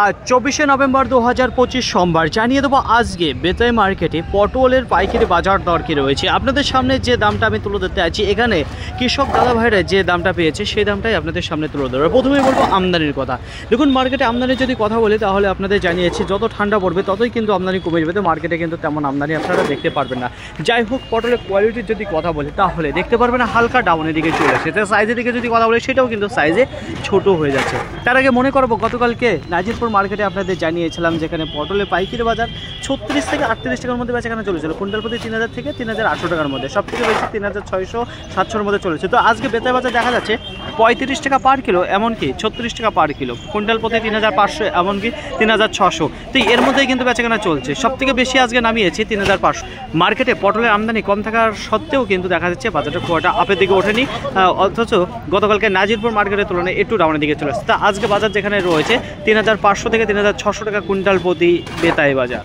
আর 24শে November 2025 সোমবার জানিয়ে দেবো আজকে বেতাই মার্কেটে পটলের পাইকারি বাজার দর কি রয়েছে। আপনাদের সামনে যে দামটা আমি তুলে ধরতে আছি, এখানে কৃষক দাদা ভাইরা যে দামটা পেয়েছে সেই দামটাই আপনাদের সামনে তুলে ধরবো। প্রথমেই বলবো আমদানির কথা। দেখুন, মার্কেটে আমদানির যদি কথা বলি তাহলে আপনাদের জানিয়েছি যত ঠান্ডা পড়বে ততই কিন্তু আমদানি কমে যাবে, তো মার্কেটে কিন্তু তেমন আমদানি আপনারা দেখতে পারবেন না। যাই হোক, পটলের কোয়ালিটির যদি কথা বলি তাহলে দেখতে পারবেন হালকা ডাউনের দিকে চলে এসেছে। তো সাইজের দিকে যদি কথা বলি সেটাও কিন্তু সাইজে ছোট হয়ে যাচ্ছে। তার আগে মনে করবো গতকালকে নাজিরপুর মার্কেটে আপনাদের জানিয়েছিলাম যেখানে পটলের পাইকারি বাজার 36 থেকে 38 টাকার মধ্যে বেচাকেনা চলেছিল। কুইন্টাল প্রতি 3000 থেকে 3800 টাকার মধ্যে, সব থেকে বেশি 3600-700 মধ্যে চলেছে। তো আজকে বেতাই বাজার দেখা যাচ্ছে 35 টাকা পার কিলো, এমনকি 36 টাকা পার কিলো, কুইন্টাল প্রতি 3500, এমনকি 3600। তো এর মধ্যেই কিন্তু বেচাকেনা চলছে। সব থেকে বেশি আজকে নামিয়েছে 3500। মার্কেটে পটলের আমদানি কম থাকার সত্ত্বেও কিন্তু দেখা যাচ্ছে বাজারটা খুব একটা আপের দিকে ওঠেনি, অথচ গতকালকে নাজিরপুর মার্কেটের তুলনায় একটু ডাউনের দিকে চলে আসছে। তা আজকে বাজার যেখানে রয়েছে 3500 থেকে 3600 টাকা কুইন্টাল প্রতি বেতাই বাজার।